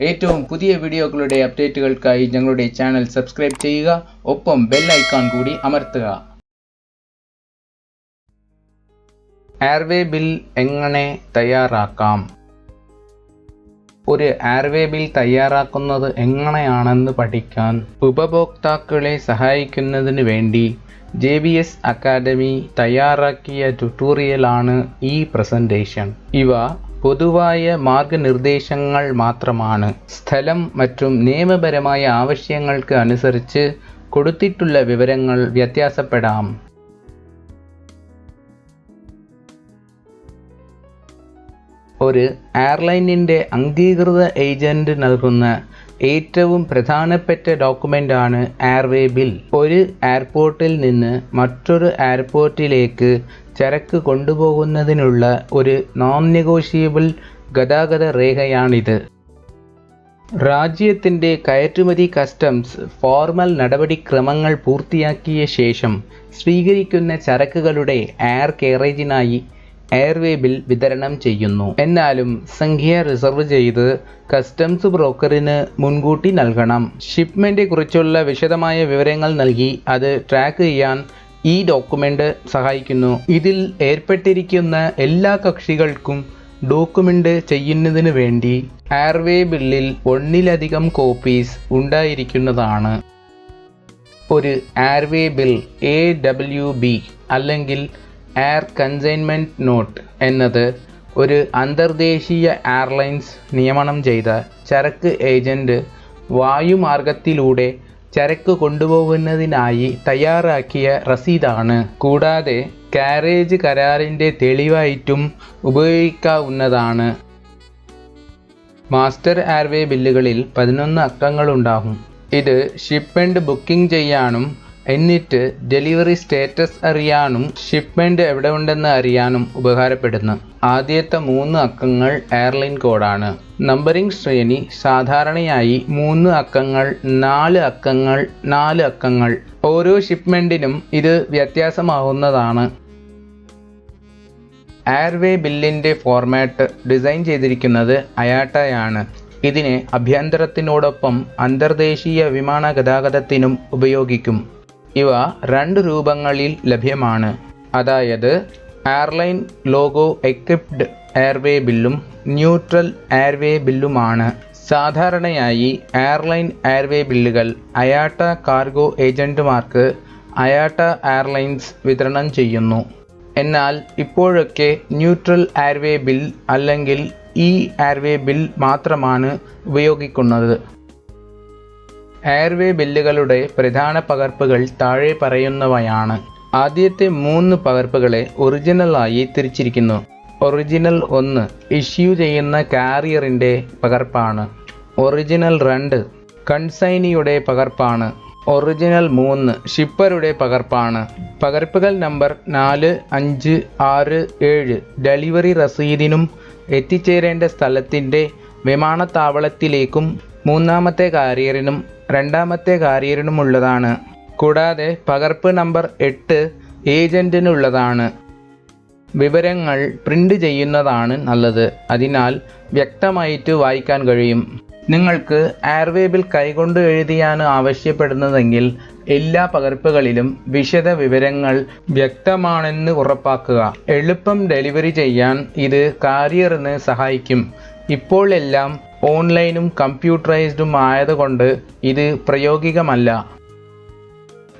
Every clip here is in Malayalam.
ഏറ്റവും പുതിയ വീഡിയോകളുടെ അപ്ഡേറ്റുകൾക്കായി ഞങ്ങളുടെ ചാനൽ സബ്സ്ക്രൈബ് ചെയ്യുക, ഒപ്പം ബെൽ ഐക്കൺ കൂടി അമർത്തുക. എയർവേ ബിൽ എങ്ങനെ തയ്യാറാക്കാം? ഒരു എയർവേ ബിൽ തയ്യാറാക്കുന്നത് എങ്ങനെയാണെന്ന് പഠിക്കാൻ ഉപഭോക്താക്കളെ സഹായിക്കുന്നതിന് വേണ്ടി JBS അക്കാദമി തയ്യാറാക്കിയ ട്യൂട്ടോറിയലാണ് ഈ പ്രസന്റേഷൻ. ഇവ പൊതുവായ മാർഗനിർദ്ദേശങ്ങൾ മാത്രമാണ്. സ്ഥലം மற்றும் നിയമപരമായ ആവശ്യങ്ങൾക്ക് അനുസരിച്ച് കൊടുത്തിട്ടുള്ള വിവരങ്ങൾ വ്യത്യാസപ്പെടാം. ഒരു എയർലൈനിൻ്റെ അംഗീകൃത ഏജന്റ് നൽകുന്ന ഏറ്റവും പ്രധാനപ്പെട്ട ഡോക്യുമെൻ്റാണ് എയർവേ ബിൽ. ഒരു എയർപോർട്ടിൽ നിന്ന് മറ്റൊരു എയർപോർട്ടിലേക്ക് ചരക്ക് കൊണ്ടുപോകുന്നതിനുള്ള ഒരു നോൺ-നെഗോഷ്യബിൾ ഗതാഗത രേഖയാണിത്. രാജ്യത്തിൻ്റെ കയറ്റുമതി കസ്റ്റംസ് ഫോർമൽ നടപടിക്രമങ്ങൾ പൂർത്തിയാക്കിയ ശേഷം സ്വീകരിക്കുന്ന ചരക്കുകളുടെ എയർ കാരേജിനായി എയർവേ ബിൽ വിതരണം ചെയ്യുന്നു. എന്നാലും സംഖ്യ റിസർവ് ചെയ്ത് കസ്റ്റംസ് ബ്രോക്കറിന് മുൻകൂട്ടി നൽകണം. ഷിപ്മെൻ്റ് കുറിച്ചുള്ള വിശദമായ വിവരങ്ങൾ നൽകി അത് ട്രാക്ക് ചെയ്യാൻ ഈ ഡോക്യുമെൻ്റ് സഹായിക്കുന്നു. ഇതിൽ ഏർപ്പെട്ടിരിക്കുന്ന എല്ലാ കക്ഷികൾക്കും ഡോക്യുമെൻ്റ് ചെയ്യുന്നതിന് വേണ്ടി എയർവേ ബില്ലിൽ ഒന്നിലധികം കോപ്പീസ് ഉണ്ടായിരിക്കുന്നതാണ്. ഒരു എയർവേ ബിൽ AWB അല്ലെങ്കിൽ എയർ കൺസൈൻമെൻറ്റ് നോട്ട് എന്നത് ഒരു അന്തർദേശീയ എയർലൈൻസ് നിയമനം ചെയ്ത ചരക്ക് ഏജന്റ് വായുമാർഗത്തിലൂടെ ചരക്ക് കൊണ്ടുപോകുന്നതിനായി തയ്യാറാക്കിയ രസീതാണ്. കൂടാതെ കാരേജ് കരാറിൻ്റെ തെളിവായിട്ടും ഉപയോഗിക്കാവുന്നതാണ്. മാസ്റ്റർ എയർവേ ബില്ലുകളിൽ 11 അക്കങ്ങളുണ്ടാകും. ഇത് ഷിപ്മെൻ്റ് ബുക്കിംഗ് ചെയ്യാനും എന്നിട്ട് ഡെലിവറി സ്റ്റാറ്റസ് അറിയാനും ഷിപ്മെൻ്റ് എവിടെ ഉണ്ടെന്ന് അറിയാനും ഉപകാരപ്പെടുന്നു. ആദ്യത്തെ 3 അക്കങ്ങൾ എയർലൈൻ കോഡാണ്. നമ്പറിംഗ് ശ്രേണി സാധാരണയായി 3 അക്കങ്ങൾ, 4 അക്കങ്ങൾ, 4 അക്കങ്ങൾ. ഓരോ ഷിപ്മെൻറ്റിനും ഇത് വ്യത്യാസമാവുന്നതാണ്. എയർവേ ബില്ലിൻ്റെ ഫോർമാറ്റ് ഡിസൈൻ ചെയ്തിരിക്കുന്നത് IATA-യാണ്. ഇതിനെ ആഭ്യന്തരത്തിനോടൊപ്പം അന്തർദേശീയ വിമാന ഗതാഗതത്തിനും ഉപയോഗിക്കും. ഇവ 2 രൂപങ്ങളിൽ ലഭ്യമാണ്, അതായത് എയർലൈൻ ലോഗോ എക്വിപ്ഡ് എയർവേ ബില്ലും ന്യൂട്രൽ എയർവേ ബില്ലുമാണ്. സാധാരണയായി എയർലൈൻ എയർവേ ബില്ലുകൾ IATA കാർഗോ ഏജന്റുമാർക്ക് IATA എയർലൈൻസ് വിതരണം ചെയ്യുന്നു. എന്നാൽ ഇപ്പോഴൊക്കെ ന്യൂട്രൽ എയർവേ ബിൽ അല്ലെങ്കിൽ എയർവേ ബിൽ മാത്രമാണ് ഉപയോഗിക്കുന്നത്. എയർവേ ബില്ലുകളുടെ പ്രധാന പകർപ്പുകൾ താഴെ പറയുന്നവയാണ്. ആദ്യത്തെ 3 പകർപ്പുകളെ ഒറിജിനലായി തിരിച്ചിരിക്കുന്നു. ഒറിജിനൽ 1 ഇഷ്യൂ ചെയ്യുന്ന കാരിയറിൻ്റെ പകർപ്പാണ്. ഒറിജിനൽ 2 കൺസൈനിയുടെ പകർപ്പാണ്. ഒറിജിനൽ 3 ഷിപ്പറുടെ പകർപ്പാണ്. പകർപ്പുകൾ നമ്പർ 4, 5, 6, 7 ഡെലിവറി രസീതിനും എത്തിച്ചേരേണ്ട സ്ഥലത്തിൻ്റെ വിമാനത്താവളത്തിലേക്കും 3ാമത്തെ കാരിയറിനും 2ാമത്തെ കാരിയറിനുമുള്ളതാണ്. കൂടാതെ പകർപ്പ് നമ്പർ 8 ഏജന്റിനുള്ളതാണ്. വിവരങ്ങൾ പ്രിൻ്റ് ചെയ്യുന്നതാണ് നല്ലത്, അതിനാൽ വ്യക്തമായിട്ട് വായിക്കാൻ കഴിയും. നിങ്ങൾക്ക് എയർവേ ബിൽ കൈകൊണ്ട് എഴുതിയാണ് ആവശ്യപ്പെടുന്നതെങ്കിൽ എല്ലാ പകർപ്പുകളിലും വിശദ വിവരങ്ങൾ വ്യക്തമാണെന്ന് ഉറപ്പാക്കുക. എളുപ്പം ഡെലിവറി ചെയ്യാൻ ഇത് കാരിയറിന് സഹായിക്കും. ഇപ്പോൾ എല്ലാം ഓൺലൈനും കമ്പ്യൂട്ടറൈസ്ഡും ആയതുകൊണ്ട് ഇത് പ്രായോഗികമല്ല.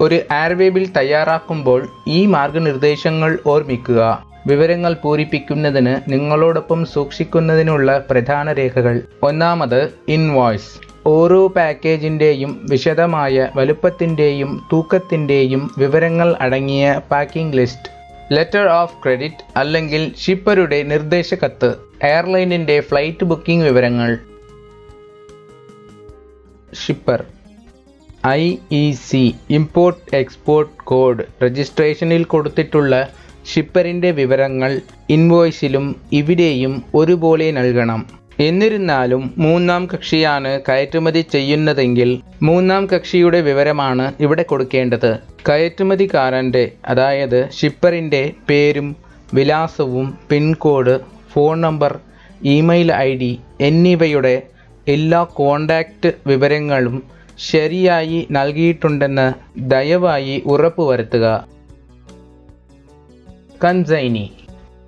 ഒരു എയർവേ ബിൽ തയ്യാറാക്കുമ്പോൾ ഈ മാർഗനിർദ്ദേശങ്ങൾ ഓർമ്മിക്കുക. വിവരങ്ങൾ പൂരിപ്പിക്കുന്നതിന് നിങ്ങളോടൊപ്പം സൂക്ഷിക്കുന്നതിനുള്ള പ്രധാന രേഖകൾ. 1ാമത് ഇൻവോയ്സ്. ഓരോ പാക്കേജിൻ്റെയും വിശദമായ വലുപ്പത്തിൻ്റെയും തൂക്കത്തിൻ്റെയും വിവരങ്ങൾ അടങ്ങിയ packing list. Letter of credit അല്ലെങ്കിൽ ഷിപ്പറുടെ നിർദ്ദേശകത്ത്. എയർലൈനിൻ്റെ ഫ്ലൈറ്റ് ബുക്കിംഗ് വിവരങ്ങൾ. ഷിപ്പർ. IEC ഇമ്പോർട്ട് എക്സ്പോർട്ട് കോഡ് രജിസ്ട്രേഷനിൽ കൊടുത്തിട്ടുള്ള ഷിപ്പറിൻ്റെ വിവരങ്ങൾ ഇൻവോയ്സിലും ഇവിടെയും ഒരുപോലെ നൽകണം. എന്നിരുന്നാലും 3ാം കക്ഷിയാണ് കയറ്റുമതി ചെയ്യുന്നതെങ്കിൽ 3ാം കക്ഷിയുടെ വിവരമാണ് ഇവിടെ കൊടുക്കേണ്ടത്. കയറ്റുമതിക്കാരൻ്റെ, അതായത് ഷിപ്പറിൻ്റെ പേരും വിലാസവും pincode, phone number, email ID എന്നിവയുടെ എല്ലാ കോൺടാക്റ്റ് വിവരങ്ങളും ശരിയായി നൽകിയിട്ടുണ്ടെന്ന് ദയവായി ഉറപ്പുവരുത്തുക. കൺസൈനി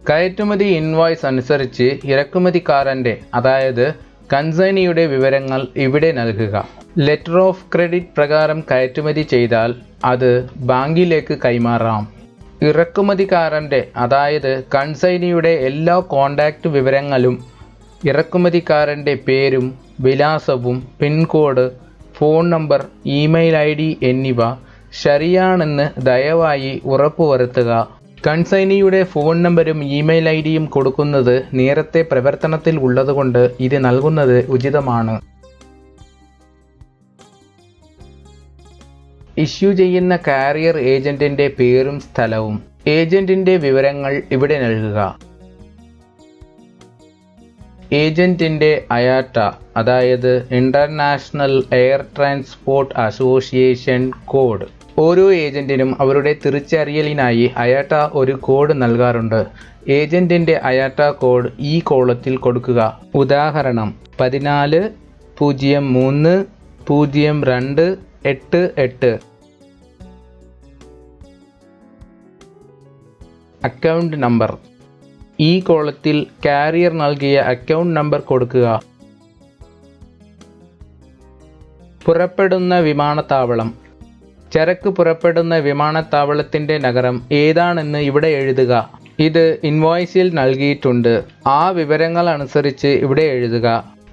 കയറ്റുമതി ഇൻവോയ്സ് അനുസരിച്ച് ഇറക്കുമതിക്കാരൻ്റെ അതായത് കൺസൈനിയുടെ വിവരങ്ങൾ ഇവിടെ നൽകുക. ലെറ്റർ ഓഫ് ക്രെഡിറ്റ് പ്രകാരം കയറ്റുമതി ചെയ്താൽ അത് ബാങ്കിലേക്ക് കൈമാറാം. ഇറക്കുമതിക്കാരൻ്റെ അതായത് കൺസൈനിയുടെ എല്ലാ കോൺടാക്റ്റ് വിവരങ്ങളും ഇറക്കുമതിക്കാരൻ്റെ പേരും വിലാസവും pincode, phone number, email ID എന്നിവ ശരിയാണെന്ന് ദയവായി ഉറപ്പുവരുത്തുക. കൺസൈനിയുടെ ഫോൺ നമ്പരും ഇമെയിൽ IDയും കൊടുക്കുന്നത് നേരത്തെ പ്രവർത്തനത്തിൽ ഉള്ളതുകൊണ്ട് ഇത് നൽകുന്നത് ഉചിതമാണ്. ഇഷ്യൂ ചെയ്യുന്ന കാരിയർ ഏജന്റിന്റെ പേരും സ്ഥലവും. ഏജന്റിന്റെ വിവരങ്ങൾ ഇവിടെ നൽകുക. ഏജന്റിന്റെ അയാറ്റ അതായത് international air transport association code. ഓരോ ഏജന്റിനും അവരുടെ തിരിച്ചറിയലിനായി അയാറ്റ ഒരു കോഡ് നൽകാറുണ്ട്. ഏജന്റിന്റെ അയാറ്റ കോഡ് ഈ കോളത്തിൽ കൊടുക്കുക. ഉദാഹരണം 14030288. Account number. ഈ കോളത്തിൽ കാരിയർ നൽകിയ അക്കൗണ്ട് നമ്പർ കൊടുക്കുക. പുറപ്പെടുന്ന വിമാനത്താവളം. ചരക്ക് പുറപ്പെടുന്ന വിമാനത്താവളത്തിൻ്റെ നഗരം ഏതാണെന്ന് ഇവിടെ എഴുതുക. ഇത് ഇൻവോയ്സിൽ നൽകിയിട്ടുണ്ട്. ആ വിവരങ്ങൾ അനുസരിച്ച് ഇവിടെ എഴുതുക.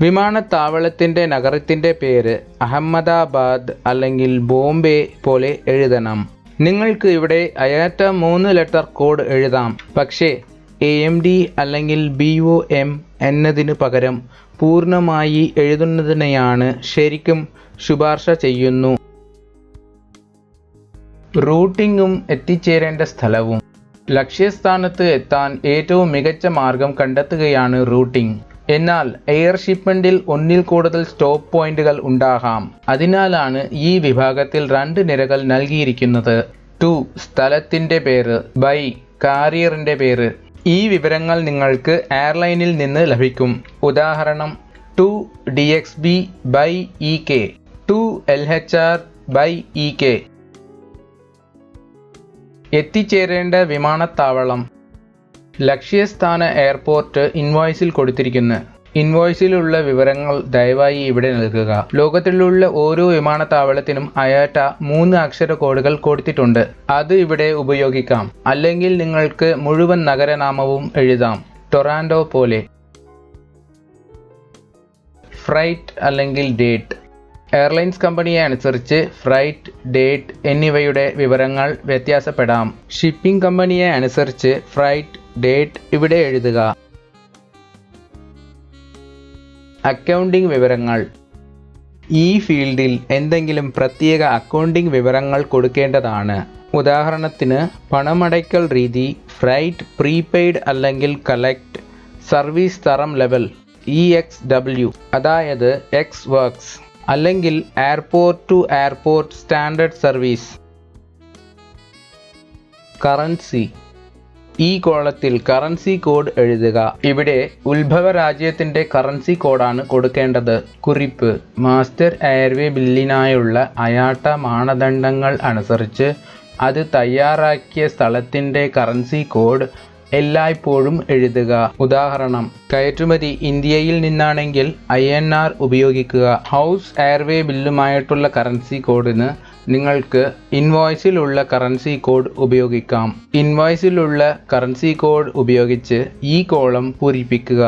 വിമാനത്താവളത്തിൻ്റെ നഗരത്തിൻ്റെ പേര് അഹമ്മദാബാദ് അല്ലെങ്കിൽ ബോംബെ പോലെ എഴുതണം. നിങ്ങൾക്ക് ഇവിടെ അയാറ്റ 3 ലെറ്റർ കോഡ് എഴുതാം. പക്ഷേ AMD അല്ലെങ്കിൽ BOM എന്നതിനു പകരം പൂർണ്ണമായി എഴുതുന്നതിനെയാണ് ശരിക്കും ശുപാർശ ചെയ്യുന്നു. റൂട്ടിങ്ങും എത്തിച്ചേരേണ്ട സ്ഥലവും. ലക്ഷ്യസ്ഥാനത്ത് എത്താൻ ഏറ്റവും മികച്ച മാർഗം കണ്ടെത്തുകയാണ് റൂട്ടിംഗ്. എന്നാൽ എയർ ഷിപ്മെന്റിൽ ഒന്നിൽ കൂടുതൽ സ്റ്റോപ്പ് പോയിന്റുകൾ ഉണ്ടാകാം. അതിനാലാണ് ഈ വിഭാഗത്തിൽ 2 നിരകൾ നൽകിയിരിക്കുന്നത്. 2 സ്ഥലത്തിന്റെ പേര്, ബൈ കാരിയറിന്റെ പേര്. ഈ വിവരങ്ങൾ നിങ്ങൾക്ക് എയർലൈനിൽ നിന്ന് ലഭിക്കും. ഉദാഹരണം 2 DXB by EK, 2 LHR by EK. എത്തിച്ചേരേണ്ട വിമാനത്താവളം. ലക്ഷ്യസ്ഥാന എയർപോർട്ട് ഇൻവോയ്സിൽ കൊടുത്തിരിക്കുന്നു. ഇൻവോയ്സിലുള്ള വിവരങ്ങൾ ദയവായി ഇവിടെ നൽകുക. ലോകത്തിലുള്ള ഓരോ വിമാനത്താവളത്തിനും അയാറ്റ 3 അക്ഷര കോഡുകൾ കൊടുത്തിട്ടുണ്ട്. അത് ഇവിടെ ഉപയോഗിക്കാം. അല്ലെങ്കിൽ നിങ്ങൾക്ക് മുഴുവൻ നഗരനാമവും എഴുതാം, ടൊറാൻഡോ പോലെ. ഫ്രൈറ്റ് അല്ലെങ്കിൽ ഡേറ്റ്. എയർലൈൻസ് കമ്പനിയെ അനുസരിച്ച് ഫ്രൈറ്റ്, ഡേറ്റ് എന്നിവയുടെ വിവരങ്ങൾ വ്യത്യാസപ്പെടാം. ഷിപ്പിംഗ് കമ്പനിയെ അനുസരിച്ച് ഫ്രൈറ്റ്, ഡേറ്റ് ഇവിടെ എഴുതുക. അക്കൗണ്ടിംഗ് വിവരങ്ങൾ. ഈ ഫീൽഡിൽ എന്തെങ്കിലും പ്രത്യേക അക്കൗണ്ടിംഗ് വിവരങ്ങൾ കൊടുക്കേണ്ടതാണ്. ഉദാഹരണത്തിന് പണമടയ്ക്കൽ രീതി, ഫ്രൈറ്റ് പ്രീപെയ്ഡ് അല്ലെങ്കിൽ കളക്ട്, സർവീസ് തരം ലെവൽ EXW അതായത് എക്സ് വർക്സ് അല്ലെങ്കിൽ airport to airport standard service. Currency. ഈ കോളത്തിൽ കറൻസി കോഡ് എഴുതുക. ഇവിടെ ഉത്ഭവ രാജ്യത്തിൻ്റെ കറൻസി കോഡാണ് കൊടുക്കേണ്ടത്. കുറിപ്പ്: മാസ്റ്റർ എയർവേ ബില്ലിനായുള്ള അയാട്ട മാനദണ്ഡങ്ങൾ അനുസരിച്ച് അത് തയ്യാറാക്കിയ സ്ഥലത്തിൻ്റെ കറൻസി കോഡ് എല്ലായ്പ്പോഴും എഴുതുക. ഉദാഹരണം: കയറ്റുമതി ഇന്ത്യയിൽ നിന്നാണെങ്കിൽ INR ഉപയോഗിക്കുക. ഹൗസ് എയർവേ ബില്ലുമായിട്ടുള്ള കറൻസി കോഡിന് നിങ്ങൾക്ക് ഇൻവോയ്സിലുള്ള കറൻസി കോഡ് ഉപയോഗിക്കാം. ഇൻവോയ്സിലുള്ള കറൻസി കോഡ് ഉപയോഗിച്ച് ഈ കോളം പൂരിപ്പിക്കുക.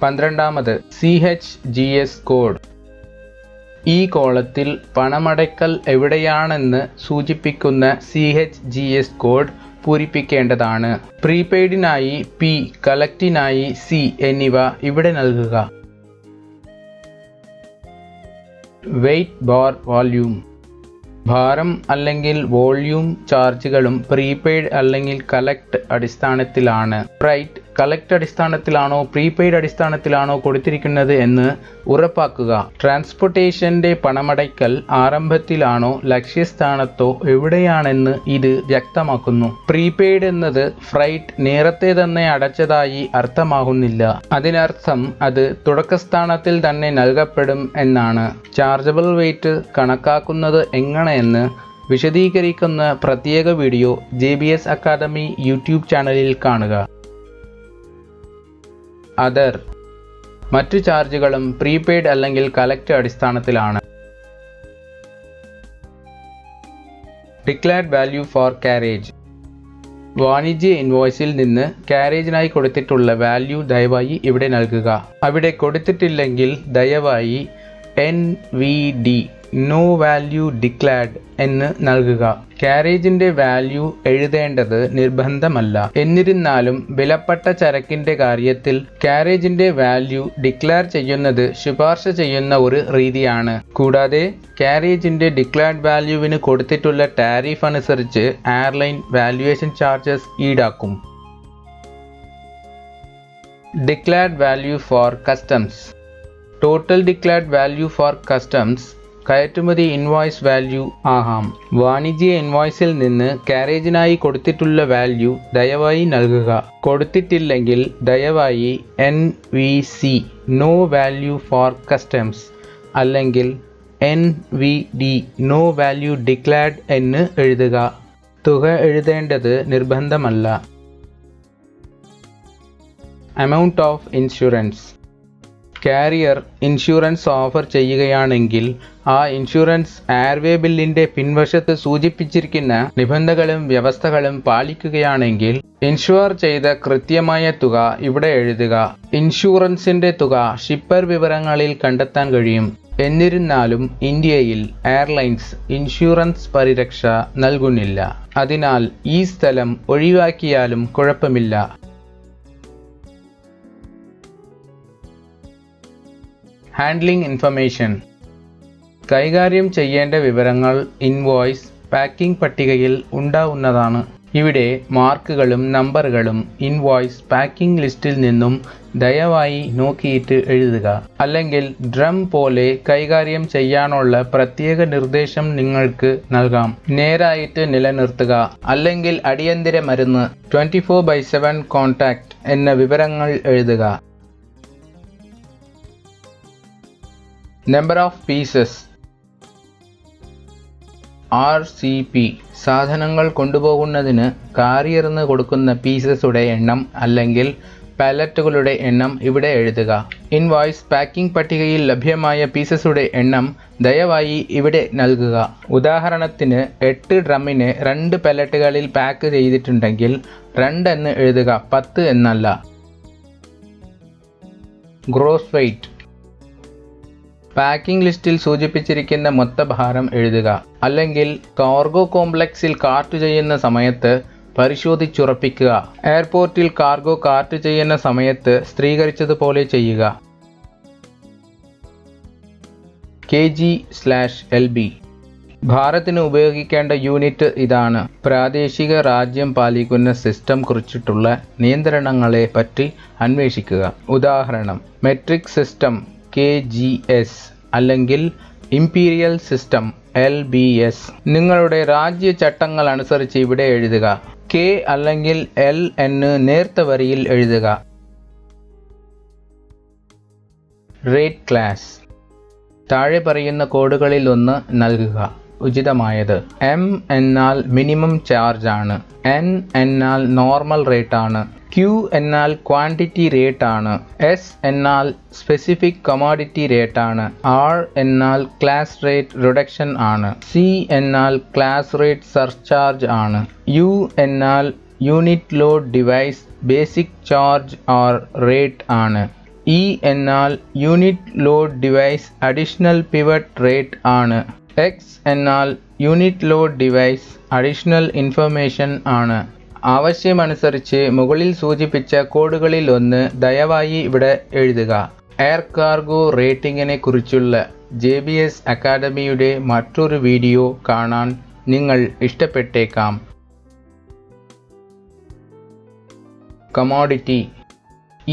12 CHGS കോഡ്. ഈ കോളത്തിൽ പണമടയ്ക്കൽ എവിടെയാണെന്ന് സൂചിപ്പിക്കുന്ന CHGS കോഡ് പൂരിപ്പിക്കേണ്ടതാണ്. പ്രീപെയ്ഡിനായി P, കളക്റ്റിനായി C എന്നിവ ഇവിടെ നൽകുക. Weight bar volume. ഭാരം അല്ലെങ്കിൽ വോള്യൂം ചാർജുകളും പ്രീപെയ്ഡ് അല്ലെങ്കിൽ കളക്ട് അടിസ്ഥാനത്തിലാണ്. ഫ്രൈറ്റ്, കളക്ട് അടിസ്ഥാനത്തിലാണോ പ്രീപെയ്ഡ് അടിസ്ഥാനത്തിലാണോ കൊടുത്തിരിക്കുന്നത് എന്ന് ഉറപ്പാക്കുക. ട്രാൻസ്പോർട്ടേഷന്റെ പണമടയ്ക്കൽ ആരംഭത്തിലാണോ ലക്ഷ്യസ്ഥാനത്തോ എവിടെയാണെന്ന് ഇത് വ്യക്തമാക്കുന്നു. പ്രീപെയ്ഡ് എന്നത് ഫ്രൈറ്റ് നേരത്തെ തന്നെ അടച്ചതായി അർത്ഥമാകുന്നില്ല. അതിനർത്ഥം അത് തുടക്കസ്ഥാനത്തിൽ തന്നെ നൽകപ്പെടും എന്നാണ്. ചാർജബിൾ വെയിറ്റ് കണക്കാക്കുന്നത് എങ്ങനെയെന്ന് വിശദീകരിക്കുന്ന പ്രത്യേക വീഡിയോ JBS അക്കാദമി യൂട്യൂബ് ചാനലിൽ കാണുക. അതർ മറ്റു ചാർജുകളും പ്രീപെയ്ഡ് അല്ലെങ്കിൽ കളക്ട് അടിസ്ഥാനത്തിലാണ്. Declared value for carriage. വാണിജ്യ ഇൻവോയ്സിൽ നിന്ന് കാരേജിനായി കൊടുത്തിട്ടുള്ള വാല്യൂ ദയവായി ഇവിടെ നൽകുക. അവിടെ കൊടുത്തിട്ടില്ലെങ്കിൽ ദയവായി NVD നോ വാല്യൂ ഡിക്ലെയർഡ് എന്ന് നൽകുക. കാരേജിന്റെ വാല്യൂ എഴുതേണ്ടത് നിർബന്ധമല്ല. എന്നിരുന്നാലും വിലപ്പെട്ട ചരക്കിന്റെ കാര്യത്തിൽ കാരേജിന്റെ വാല്യൂ ഡിക്ലെയർ ചെയ്യുന്നത് ശുപാർശ ചെയ്യുന്ന ഒരു രീതിയാണ്. കൂടാതെ കാരേജിന്റെ ഡിക്ലെയർഡ് വാല്യൂവിന് കൊടുത്തിട്ടുള്ള ടാരിഫ് അനുസരിച്ച് എയർലൈൻ വാല്യുവേഷൻ ചാർജസ് ഈടാക്കും. Declared value for customs. Total declared value for customs കയറ്റുമതി ഇൻവോയ്സ് വാല്യൂ ആകാം. വാണിജ്യ ഇൻവോയ്സിൽ നിന്ന് കാരേജിനായി കൊടുത്തിട്ടുള്ള വാല്യൂ ദയവായി നൽകുക. കൊടുത്തിട്ടില്ലെങ്കിൽ ദയവായി NVC no value for customs അല്ലെങ്കിൽ NVD നോ വാല്യൂ ഡിക്ലെയർഡ് എന്ന് എഴുതുക. തുക എഴുതേണ്ടത് നിർബന്ധമല്ല. Amount of insurance. Carrier insurance offer ചെയ്യുകയാണെങ്കിൽ ആ ഇൻഷുറൻസ് എയർവേ ബില്ലിന്റെ പിൻവശത്ത് സൂചിപ്പിച്ചിരിക്കുന്ന നിബന്ധനകളും വ്യവസ്ഥകളും പാലിക്കുകയാണെങ്കിൽ ഇൻഷുർ ചെയ്ത കൃത്യമായ തുക ഇവിടെ എഴുതുക. ഇൻഷുറൻസിന്റെ തുക ഷിപ്പർ വിവരങ്ങളിൽ കണ്ടെത്താൻ കഴിയും. എന്നിരുന്നാലും ഇന്ത്യയിൽ എയർലൈൻസ് ഇൻഷുറൻസ് പരിരക്ഷ നൽകുന്നില്ല. അതിനാൽ ഈ സ്ഥലം ഒഴിവാക്കിയാലും കുഴപ്പമില്ല. Handling information. കൈകാര്യം ചെയ്യേണ്ട വിവരങ്ങൾ ഇൻവോയ്സ് പാക്കിംഗ് പട്ടികയിൽ ഉണ്ടാവുന്നതാണ്. ഇവിടെ മാർക്കുകളും നമ്പറുകളും ഇൻവോയ്സ് പാക്കിംഗ് ലിസ്റ്റിൽ നിന്നും ദയവായി നോക്കിയിട്ട് എഴുതുക. അല്ലെങ്കിൽ ഡ്രം പോലെ കൈകാര്യം ചെയ്യാനുള്ള പ്രത്യേക നിർദ്ദേശം നിങ്ങൾക്ക് നൽകാം. നേരായിട്ട് നിലനിർത്തുക. അല്ലെങ്കിൽ അടിയന്തര മരുന്ന് 24/7 കോൺടാക്ട് എന്ന വിവരങ്ങൾ എഴുതുക. Number of pieces RCP. സാധനങ്ങൾ കൊണ്ടുപോകുന്നതിന് കാരിയറിന് കൊടുക്കുന്ന പീസസുടെ എണ്ണം അല്ലെങ്കിൽ പാലറ്റുകളുടെ എണ്ണം ഇവിടെ എഴുതുക. ഇൻവോയ്സ് പാക്കിംഗ് പട്ടികയിൽ ലഭ്യമായ പീസസുടെ എണ്ണം ദയവായി ഇവിടെ നൽകുക. ഉദാഹരണത്തിന് 8 ഡ്രമ്മിന് 2 പാലറ്റുകളിൽ പാക്ക് ചെയ്തിട്ടുണ്ടെങ്കിൽ 2 എന്ന് എഴുതുക, 10 എന്നല്ല. Gross weight. പാക്കിംഗ് ലിസ്റ്റിൽ സൂചിപ്പിച്ചിരിക്കുന്ന മൊത്തഭാരം എഴുതുക. അല്ലെങ്കിൽ കാർഗോ കോംപ്ലക്സിൽ കാർട്ട് ചെയ്യുന്ന സമയത്ത് പരിശോധിച്ചുറപ്പിക്കുക. എയർപോർട്ടിൽ കാർഗോ കാർട്ട് ചെയ്യുന്ന സമയത്ത് സ്ഥിരീകരിച്ചതുപോലെ ചെയ്യുക. kg/lb. ഭാരത്തിന് ഉപയോഗിക്കേണ്ട യൂണിറ്റ് ഇതാണ്. പ്രാദേശിക രാജ്യം പാലിക്കുന്ന സിസ്റ്റം കുറിച്ചിട്ടുള്ള നിയന്ത്രണങ്ങളെ പറ്റി അന്വേഷിക്കുക. ഉദാഹരണം മെട്രിക് സിസ്റ്റം KGS അല്ലെങ്കിൽ ഇംപീരിയൽ സിസ്റ്റം LBS. നിങ്ങളുടെ രാജ്യ ചട്ടങ്ങൾ അനുസരിച്ച് ഇവിടെ എഴുതുക. K അല്ലെങ്കിൽ L എന്ന് നേർത്ത വരിയിൽ എഴുതുക. Rate class. താഴെ പറയുന്ന കോഡുകളിൽ ഒന്ന് നൽകുക. ഉചിതമായത്. M എന്നാൽ മിനിമം ചാർജ് ആണ്. N എന്നാൽ നോർമൽ റേറ്റ് ആണ്. Q എന്നാൽ ക്വാണ്ടിറ്റി റേറ്റ് ആണ്. S എന്നാൽ സ്പെസിഫിക് കമോഡിറ്റി റേറ്റ് ആണ്. R എന്നാൽ ക്ലാസ് റേറ്റ് റിഡക്ഷൻ ആണ്. C എന്നാൽ ക്ലാസ് റേറ്റ് സർചാർജ് ആണ്. U എന്നാൽ unit load device basic charge or rate ആണ്. E എന്നാൽ unit load device additional pivot rate ആണ്. X എന്നാൽ unit load device additional information ആണ്. ആവശ്യമനുസരിച്ച് മുകളിൽ സൂചിപ്പിച്ച കോഡുകളിൽ ഒന്ന് ദയവായി ഇവിടെ എഴുതുക. എയർ കാർഗോ റേറ്റിംഗിനെ കുറിച്ചുള്ള JBS അക്കാദമിയുടെ മറ്റൊരു വീഡിയോ കാണാൻ നിങ്ങൾ ഇഷ്ടപ്പെട്ടേക്കാം. കമോഡിറ്റി.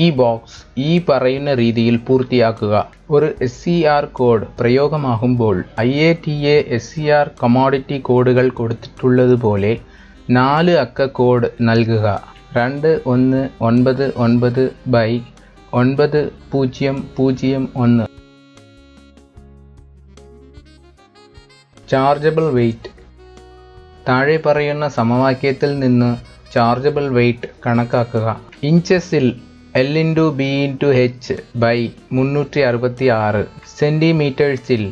ഈ ബോക്സ് ഈ പറയുന്ന രീതിയിൽ പൂർത്തിയാക്കുക. ഒരു SCR കോഡ് പ്രയോഗമാകുമ്പോൾ IATA SCR കമോഡിറ്റി കോഡുകൾ കൊടുത്തിട്ടുള്ളതുപോലെ 4 അക്ക കോഡ് നൽകുക. 2199/9001. Chargeable weight. താഴെ പറയുന്ന സമവാക്യത്തിൽ നിന്ന് ചാർജബിൾ വെയ്റ്റ് കണക്കാക്കുക. ഇഞ്ചസിൽ L/B/H/366, സെൻറ്റിമീറ്റേഴ്സിൽ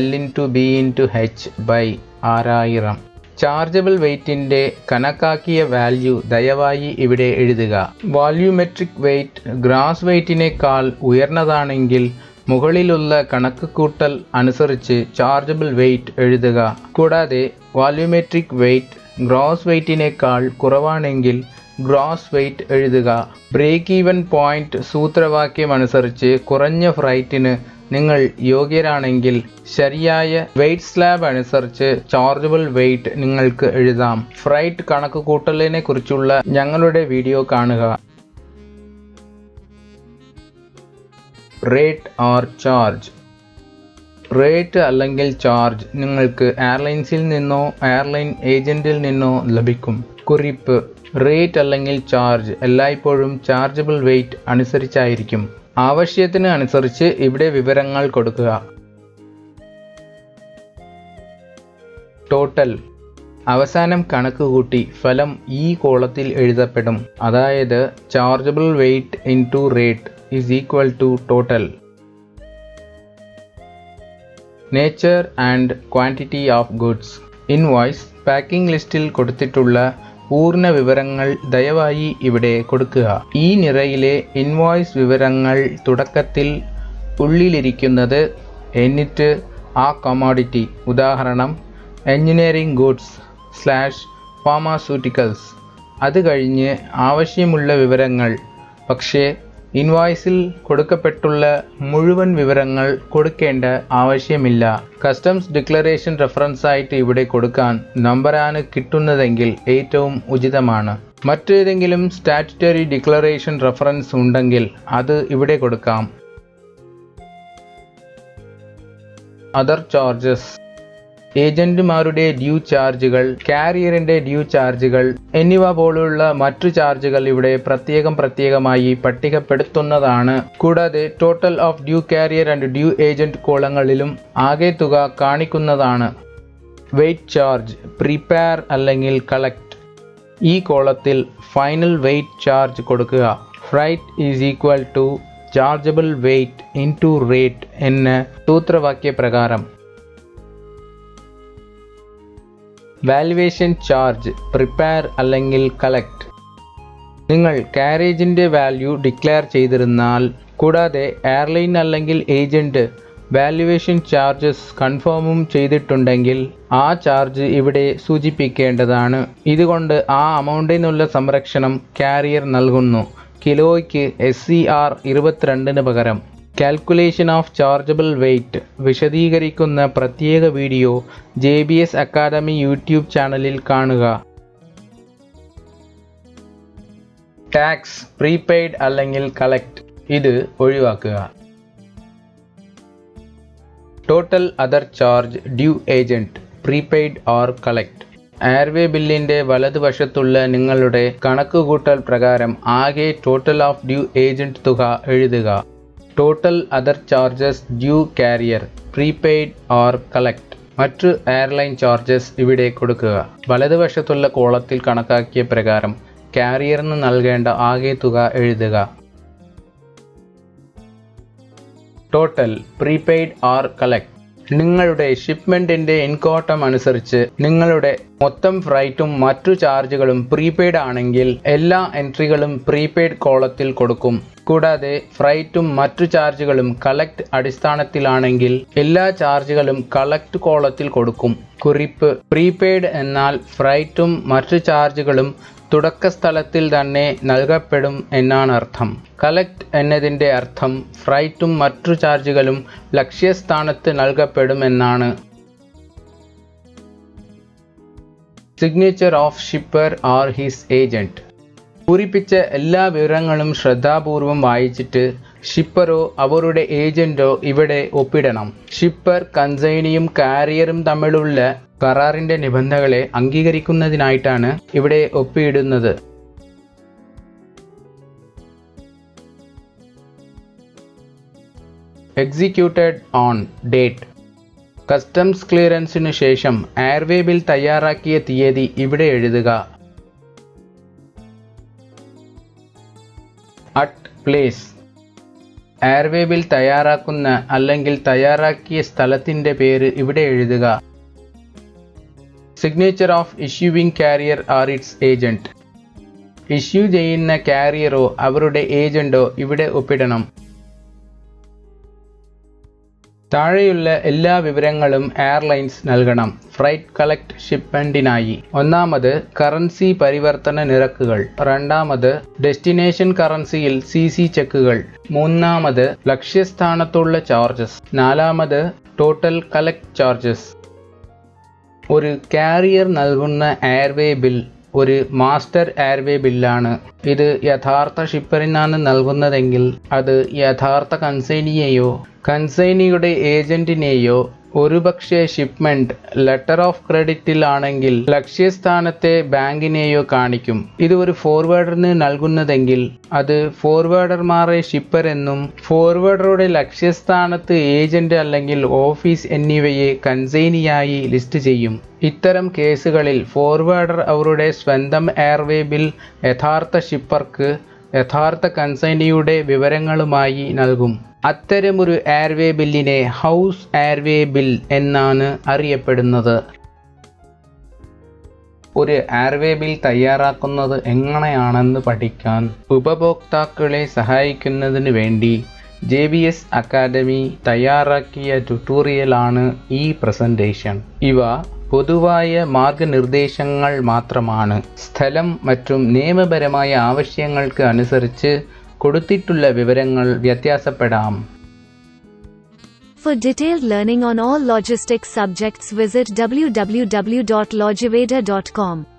L/B/H/6000. ചാർജബിൾ വെയ്റ്റിൻ്റെ കണക്കാക്കിയ വാല്യൂ ദയവായി ഇവിടെ എഴുതുക. വോള്യൂമെട്രിക് വെയ്റ്റ് ഗ്രാസ് വെയ്റ്റിനേക്കാൾ ഉയർന്നതാണെങ്കിൽ മുകളിലുള്ള കണക്കുകൂട്ടൽ അനുസരിച്ച് ചാർജബിൾ വെയ്റ്റ് എഴുതുക. കൂടാതെ വോള്യൂമെട്രിക് വെയ്റ്റ് ഗ്രോസ് വെയ്റ്റിനേക്കാൾ കുറവാണെങ്കിൽ ഗ്രോസ് വെയ്റ്റ് എഴുതുക. ബ്രേക്ക് ഈവൻ പോയിന്റ് സൂത്രവാക്യം അനുസരിച്ച് കുറഞ്ഞ ഫ്രൈറ്റിന് നിങ്ങൾ യോഗ്യരാണെങ്കിൽ ശരിയായ വെയ്റ്റ് സ്ലാബ് അനുസരിച്ച് ചാർജബിൾ വെയ്റ്റ് നിങ്ങൾക്ക് എഴുതാം. ഫ്രൈറ്റ് കണക്കുകൂട്ടലിനെ കുറിച്ചുള്ള ഞങ്ങളുടെ വീഡിയോ കാണുക. Rate or charge. റേറ്റ് അല്ലെങ്കിൽ ചാർജ് നിങ്ങൾക്ക് എയർലൈൻസിൽ നിന്നോ എയർലൈൻ ഏജന്റിൽ നിന്നോ ലഭിക്കും. കുറിപ്പ്: റേറ്റ് അല്ലെങ്കിൽ ചാർജ് എല്ലായ്പ്പോഴും ചാർജബിൾ വെയ്റ്റ് അനുസരിച്ചായിരിക്കും. ആവശ്യത്തിന് അനുസരിച്ച് ഇവിടെ വിവരങ്ങൾ കൊടുക്കുക. ടോട്ടൽ. അവസാനം കണക്കുകൂട്ടി ഫലം ഈ കോളത്തിൽ എഴുതപ്പെടും. അതായത് chargeable weight into rate is equal to total. Nature and quantity of goods. Invoice. Packing ലിസ്റ്റിൽ കൊടുത്തിട്ടുള്ള പൂർണ്ണ വിവരങ്ങൾ ദയവായി ഇവിടെ കൊടുക്കുക. ഈ നിരയിലെ ഇൻവോയ്സ് വിവരങ്ങൾ തുടക്കത്തിൽ ഉള്ളിലിരിക്കുന്നത് എന്നിട്ട് ആ കമോഡിറ്റി, ഉദാഹരണം എഞ്ചിനീയറിംഗ് ഗുഡ്സ് / ഫാർമാസ്യൂട്ടിക്കൽസ്, അത് കഴിഞ്ഞ് ആവശ്യമുള്ള വിവരങ്ങൾ. പക്ഷേ ഇൻവോയ്സിൽ കൊടുക്കപ്പെട്ടുള്ള മുഴുവൻ വിവരങ്ങൾ കൊടുക്കേണ്ട ആവശ്യമില്ല. കസ്റ്റംസ് ഡിക്ലറേഷൻ റെഫറൻസായിട്ട് ഇവിടെ കൊടുക്കാൻ നമ്പറാണ് കിട്ടുന്നതെങ്കിൽ ഏറ്റവും ഉചിതമാണ്. മറ്റേതെങ്കിലും സ്റ്റാറ്റ്യൂട്ടറി ഡിക്ലറേഷൻ റെഫറൻസ് ഉണ്ടെങ്കിൽ അത് ഇവിടെ കൊടുക്കാം. Other charges. ഏജന്റുമാരുടെ ഡ്യൂ ചാർജുകൾ, കാരിയറിന്റെ ഡ്യൂ ചാർജുകൾ എന്നിവ പോലുള്ള മറ്റു ചാർജുകൾ ഇവിടെ പ്രത്യേകമായി പട്ടികപ്പെടുത്തുന്നതാണ്. കൂടാതെ total of due carrier and due agent കോളങ്ങളിലും ആകെ തുക കാണിക്കുന്നതാണ്. വെയ്റ്റ് ചാർജ്, പ്രിപ്പയർ അല്ലെങ്കിൽ കളക്ട്. ഈ കോളത്തിൽ ഫൈനൽ വെയ്റ്റ് ചാർജ് കൊടുക്കുക. Freight is equal to chargeable weight into rate എന്ന സൂത്രവാക്യപ്രകാരം. വാല്യുവേഷൻ ചാർജ്, പ്രിപ്പയർ അല്ലെങ്കിൽ കളക്ട്. നിങ്ങൾ കാരേജിൻ്റെ വാല്യൂ ഡിക്ലെയർ ചെയ്തിരുന്നാൽ കൂടാതെ എയർലൈൻ അല്ലെങ്കിൽ ഏജന്റ് വാല്യുവേഷൻ ചാർജസ് കൺഫേമും ചെയ്തിട്ടുണ്ടെങ്കിൽ ആ ചാർജ് ഇവിടെ സൂചിപ്പിക്കേണ്ടതാണ്. ഇതുകൊണ്ട് ആ അമൗണ്ടിനുള്ള സംരക്ഷണം കാരിയർ നൽകുന്നു. കിലോയ്ക്ക് SCR 22 പകരം. കാൽക്കുലേഷൻ ഓഫ് ചാർജബിൾ വെയ്റ്റ് വിശദീകരിക്കുന്ന പ്രത്യേക വീഡിയോ JBS അക്കാദമി യൂട്യൂബ് ചാനലിൽ കാണുക. ടാക്സ്, പ്രീപെയ്ഡ് അല്ലെങ്കിൽ കളക്ട്. ഇത് ഒഴിവാക്കുക. Total other charge, due agent, prepaid or collect. Airway ബില്ലിൻ്റെ വലതുവശത്തുള്ള നിങ്ങളുടെ കണക്കുകൂട്ടൽ പ്രകാരം ആകെ ടോട്ടൽ ഓഫ് ഡ്യൂ ഏജന്റ് തുക എഴുതുക. Total other charges, due carrier, prepaid or collect. മറ്റു എയർലൈൻ ചാർജസ് ഇവിടെ കൊടുക്കുക. വലതുവശത്തുള്ള കോളത്തിൽ കണക്കാക്കിയ പ്രകാരം കാരിയറിന് നൽകേണ്ട ആകെ തുക എഴുതുക. Total, prepaid or collect. നിങ്ങളുടെ ഷിപ്മെൻറ്റിൻ്റെ ഇൻകോട്ടം അനുസരിച്ച് നിങ്ങളുടെ മൊത്തം ഫ്രൈറ്റും മറ്റു ചാർജുകളും പ്രീപെയ്ഡ് ആണെങ്കിൽ എല്ലാ എൻട്രികളും പ്രീപെയ്ഡ് കോളത്തിൽ കൊടുക്കും. കൂടാതെ ഫ്രൈറ്റും മറ്റു ചാർജുകളും കളക്ട് അടിസ്ഥാനത്തിലാണെങ്കിൽ എല്ലാ ചാർജുകളും കളക്ട് കോളത്തിൽ കൊടുക്കും. കുറിപ്പ്: പ്രീപെയ്ഡ് എന്നാൽ ഫ്രൈറ്റും മറ്റു ചാർജുകളും തുടക്ക സ്ഥലത്തിൽ തന്നെ നൽകപ്പെടും എന്നാണ് അർത്ഥം. കളക്ട് എന്നതിൻ്റെ അർത്ഥം ഫ്രൈറ്റും മറ്റു ചാർജുകളും ലക്ഷ്യസ്ഥാനത്ത് നൽകപ്പെടും എന്നാണ്. Signature of shipper or his agent. പൂരിപ്പിച്ച എല്ലാ വിവരങ്ങളും ശ്രദ്ധാപൂർവം വായിച്ചിട്ട് ഷിപ്പറോ അവരുടെ ഏജന്റോ ഇവിടെ ഒപ്പിടണം. ഷിപ്പർ കൺസൈനിയും കാരിയറും തമ്മിലുള്ള കരാറിന്റെ നിബന്ധനകളെ അംഗീകരിക്കുന്നതിനായിട്ടാണ് ഇവിടെ ഒപ്പിടുന്നത്. Executed on date. കസ്റ്റംസ് ക്ലിയറൻസിനു ശേഷം എയർവേ ബിൽ തയ്യാറാക്കിയ തീയതി ഇവിടെ എഴുതുക. At place. എയർവേ ബിൽ തയ്യാറാക്കുന്ന അല്ലെങ്കിൽ തയ്യാറാക്കിയ സ്ഥലത്തിന്റെ പേര് ഇവിടെ എഴുതുക. Signature of issuing carrier or its agent. Issue ചെയ്യുന്ന കാരിയറോ അവരുടെ ഏജന്റോ ഇവിടെ ഒപ്പിടണം. താഴെയുള്ള എല്ലാ വിവരങ്ങളും എയർലൈൻസ് നൽകണം. ഫ്രൈറ്റ് കളക്ട് ഷിപ്മെന്റിനായി. ഒന്നാമത് കറൻസി പരിവർത്തന നിരക്കുകൾ. രണ്ടാമത് ഡെസ്റ്റിനേഷൻ കറൻസിയിൽ CC ചെക്കുകൾ. മൂന്നാമത് ലക്ഷ്യസ്ഥാനത്തുള്ള ചാർജസ്. നാലാമത് ടോട്ടൽ കളക്ട് ചാർജസ്. ഒരു കാരിയർ നൽകുന്ന എയർവേ ബിൽ ഒരു മാസ്റ്റർ എയർവേ ബില്ലാണ്. ഇത് യഥാർത്ഥ ഷിപ്പറിനാണ് നൽകുന്നതെങ്കിൽ അത് യഥാർത്ഥ കൺസൈനിയെയോ കൺസൈനിയുടെ ഏജന്റിനെയോ, ഒരുപക്ഷെ ഷിപ്മെന്റ് ലെറ്റർ ഓഫ് ക്രെഡിറ്റിൽ ആണെങ്കിൽ ലക്ഷ്യസ്ഥാനത്തെ ബാങ്കിനെയോ കാണിക്കും. ഇത് ഒരു ഫോർവേഡറിന് നൽകുന്നതെങ്കിൽ അത് ഫോർവേഡർമാരെ ഷിപ്പർ എന്നും ഫോർവേഡറുടെ ലക്ഷ്യസ്ഥാനത്ത് ഏജന്റ് അല്ലെങ്കിൽ ഓഫീസ് എന്നിവയെ കൺസൈനിയായി ലിസ്റ്റ് ചെയ്യും. ഇത്തരം കേസുകളിൽ ഫോർവേഡർ അവരുടെ സ്വന്തം എയർവേ ബിൽ യഥാർത്ഥ ഷിപ്പർക്ക് യഥാർത്ഥ കൺസൈനിയുടെ വിവരങ്ങളുമായി നൽകും. അത്തരമൊരു എയർവേ ബില്ലിനെ ഹൗസ് എയർവേ ബിൽ എന്നാണ് അറിയപ്പെടുന്നത്. ഒരു എയർവേ ബിൽ തയ്യാറാക്കുന്നത് എങ്ങനെയാണെന്ന് പഠിക്കാൻ ഉപഭോക്താക്കളെ സഹായിക്കുന്നതിന് വേണ്ടി JBS അക്കാദമി തയ്യാറാക്കിയ ട്യൂട്ടോറിയലാണ് ഈ പ്രസന്റേഷൻ. ഇവ പൊതുവായ മാർഗനിർദ്ദേശങ്ങൾ മാത്രമാണ്. സ്ഥലം மற்றும் നിയമപരമായ ആവശ്യങ്ങൾക്ക് അനുസരിച്ച് കൊടുത്തിട്ടുള്ള വിവരങ്ങൾ വ്യത്യാസപ്പെടാം. For detailed learning on all logistics subjects visit www.logiveda.com.